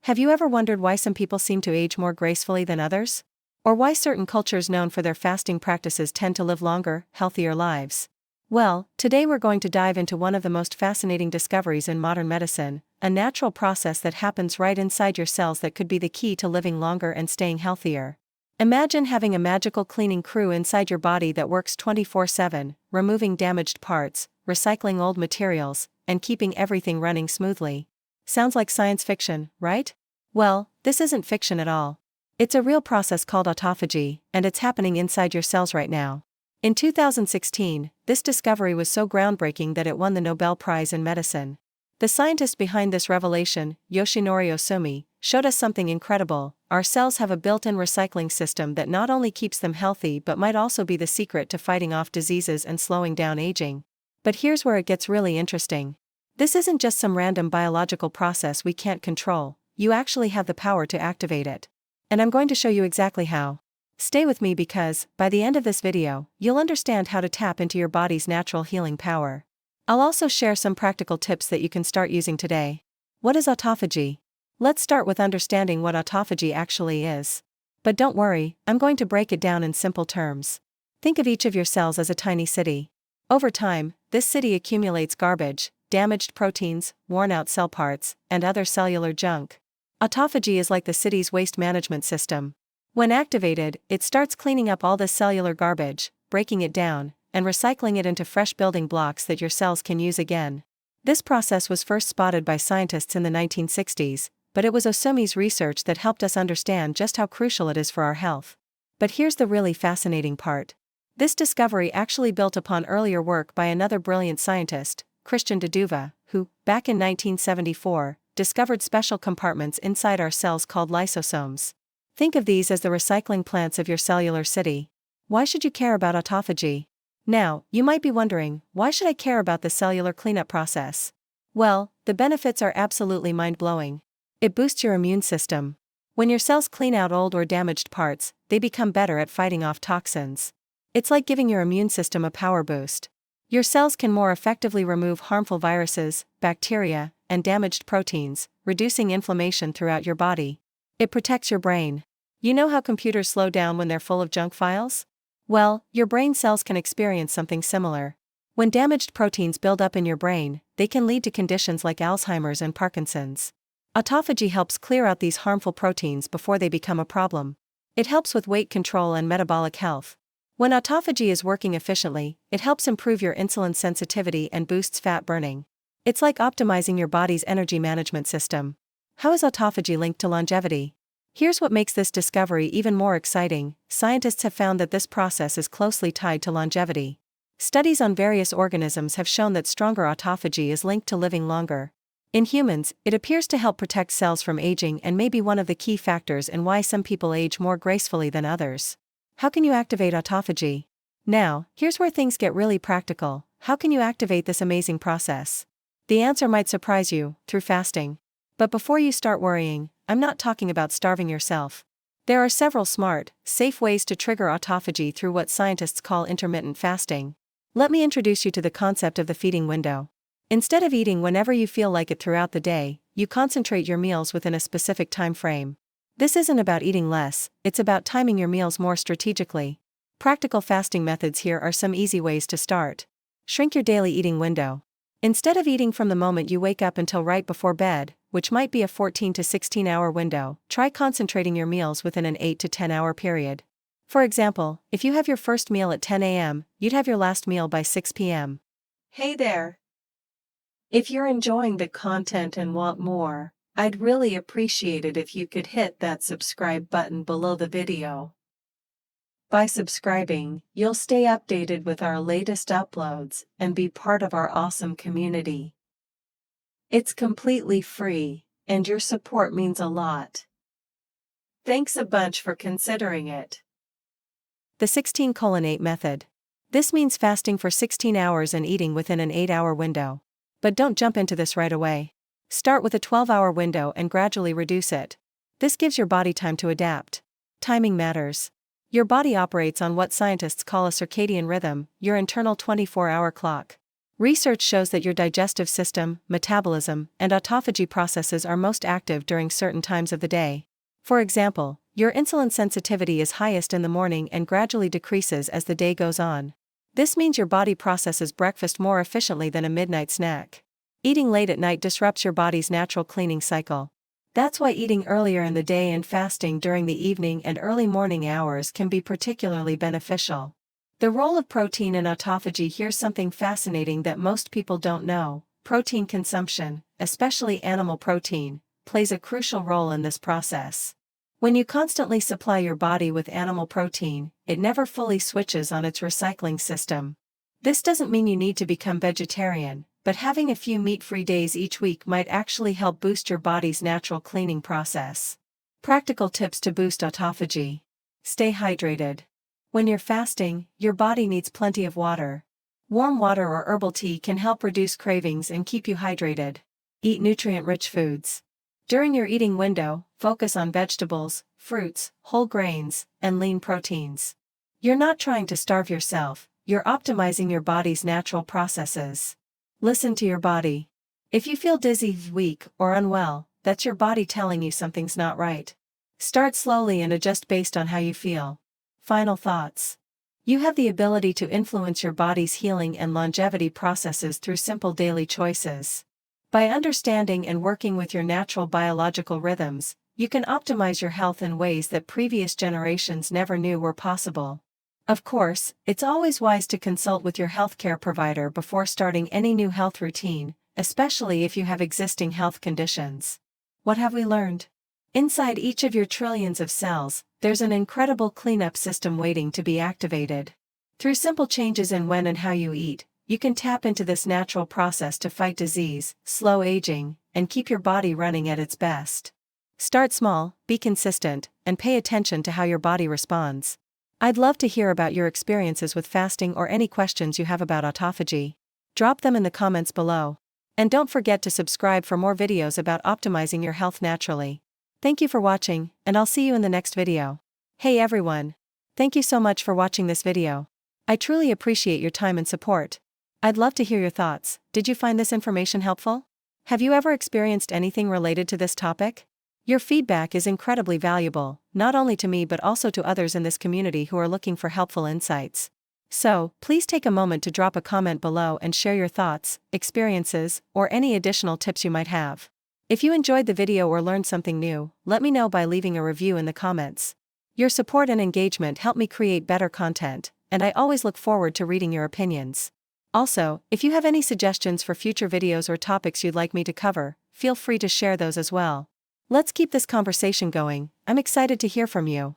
Have you ever wondered why some people seem to age more gracefully than others? Or why certain cultures known for their fasting practices tend to live longer, healthier lives? Well, today we're going to dive into one of the most fascinating discoveries in modern medicine, a natural process that happens right inside your cells that could be the key to living longer and staying healthier. Imagine having a magical cleaning crew inside your body that works 24/7, removing damaged parts, recycling old materials, and keeping everything running smoothly. Sounds like science fiction, right? Well, this isn't fiction at all. It's a real process called autophagy, and it's happening inside your cells right now. In 2016, this discovery was so groundbreaking that it won the Nobel Prize in Medicine. The scientist behind this revelation, Yoshinori Ohsumi, showed us something incredible. Our cells have a built-in recycling system that not only keeps them healthy but might also be the secret to fighting off diseases and slowing down aging. But here's where it gets really interesting. This isn't just some random biological process we can't control, you actually have the power to activate it. And I'm going to show you exactly how. Stay with me because, by the end of this video, you'll understand how to tap into your body's natural healing power. I'll also share some practical tips that you can start using today. What is autophagy? Let's start with understanding what autophagy actually is. But don't worry, I'm going to break it down in simple terms. Think of each of your cells as a tiny city. Over time, this city accumulates garbage, damaged proteins, worn-out cell parts, and other cellular junk. Autophagy is like the city's waste management system. When activated, it starts cleaning up all this cellular garbage, breaking it down, and recycling it into fresh building blocks that your cells can use again. This process was first spotted by scientists in the 1960s, but it was Ohsumi's research that helped us understand just how crucial it is for our health. But here's the really fascinating part. This discovery actually built upon earlier work by another brilliant scientist, Christian de Duve, who, back in 1974, discovered special compartments inside our cells called lysosomes. Think of these as the recycling plants of your cellular city. Why should you care about autophagy? Now, you might be wondering, why should I care about the cellular cleanup process? Well, the benefits are absolutely mind-blowing. It boosts your immune system. When your cells clean out old or damaged parts, they become better at fighting off toxins. It's like giving your immune system a power boost. Your cells can more effectively remove harmful viruses, bacteria, and damaged proteins, reducing inflammation throughout your body. It protects your brain. You know how computers slow down when they're full of junk files? Well, your brain cells can experience something similar. When damaged proteins build up in your brain, they can lead to conditions like Alzheimer's and Parkinson's. Autophagy helps clear out these harmful proteins before they become a problem. It helps with weight control and metabolic health. When autophagy is working efficiently, it helps improve your insulin sensitivity and boosts fat burning. It's like optimizing your body's energy management system. How is autophagy linked to longevity? Here's what makes this discovery even more exciting. Scientists have found that this process is closely tied to longevity. Studies on various organisms have shown that stronger autophagy is linked to living longer. In humans, it appears to help protect cells from aging and may be one of the key factors in why some people age more gracefully than others. How can you activate autophagy? Now, here's where things get really practical. How can you activate this amazing process? The answer might surprise you, through fasting. But before you start worrying, I'm not talking about starving yourself. There are several smart, safe ways to trigger autophagy through what scientists call intermittent fasting. Let me introduce you to the concept of the feeding window. Instead of eating whenever you feel like it throughout the day, you concentrate your meals within a specific time frame. This isn't about eating less, it's about timing your meals more strategically. Practical fasting methods here are some easy ways to start. Shrink your daily eating window. Instead of eating from the moment you wake up until right before bed, which might be a 14 to 16 hour window, try concentrating your meals within an 8 to 10 hour period. For example, if you have your first meal at 10 a.m., you'd have your last meal by 6 p.m. Hey there! If you're enjoying the content and want more, I'd really appreciate it if you could hit that subscribe button below the video. By subscribing, you'll stay updated with our latest uploads and be part of our awesome community. It's completely free, and your support means a lot. Thanks a bunch for considering it. The 16:8 method. This means fasting for 16 hours and eating within an 8-hour window. But don't jump into this right away. Start with a 12-hour window and gradually reduce it. This gives your body time to adapt. Timing matters. Your body operates on what scientists call a circadian rhythm, your internal 24-hour clock. Research shows that your digestive system, metabolism, and autophagy processes are most active during certain times of the day. For example, your insulin sensitivity is highest in the morning and gradually decreases as the day goes on. This means your body processes breakfast more efficiently than a midnight snack. Eating late at night disrupts your body's natural cleaning cycle. That's why eating earlier in the day and fasting during the evening and early morning hours can be particularly beneficial. The role of protein in autophagy. Here's something fascinating that most people don't know. Protein consumption, especially animal protein, plays a crucial role in this process. When you constantly supply your body with animal protein, it never fully switches on its recycling system. This doesn't mean you need to become vegetarian, but having a few meat-free days each week might actually help boost your body's natural cleaning process. Practical tips to boost autophagy. Stay hydrated. When you're fasting, your body needs plenty of water. Warm water or herbal tea can help reduce cravings and keep you hydrated. Eat nutrient-rich foods. During your eating window, focus on vegetables, fruits, whole grains, and lean proteins. You're not trying to starve yourself, you're optimizing your body's natural processes. Listen to your body. If you feel dizzy, weak, or unwell, that's your body telling you something's not right. Start slowly and adjust based on how you feel. Final thoughts. You have the ability to influence your body's healing and longevity processes through simple daily choices. By understanding and working with your natural biological rhythms, you can optimize your health in ways that previous generations never knew were possible. Of course, it's always wise to consult with your healthcare provider before starting any new health routine, especially if you have existing health conditions. What have we learned? Inside each of your trillions of cells, there's an incredible cleanup system waiting to be activated. Through simple changes in when and how you eat, you can tap into this natural process to fight disease, slow aging, and keep your body running at its best. Start small, be consistent, and pay attention to how your body responds. I'd love to hear about your experiences with fasting or any questions you have about autophagy. Drop them in the comments below. And don't forget to subscribe for more videos about optimizing your health naturally. Thank you for watching, and I'll see you in the next video. Hey everyone! Thank you so much for watching this video. I truly appreciate your time and support. I'd love to hear your thoughts. Did you find this information helpful? Have you ever experienced anything related to this topic? Your feedback is incredibly valuable, not only to me but also to others in this community who are looking for helpful insights. So, please take a moment to drop a comment below and share your thoughts, experiences, or any additional tips you might have. If you enjoyed the video or learned something new, let me know by leaving a review in the comments. Your support and engagement help me create better content, and I always look forward to reading your opinions. Also, if you have any suggestions for future videos or topics you'd like me to cover, feel free to share those as well. Let's keep this conversation going. I'm excited to hear from you.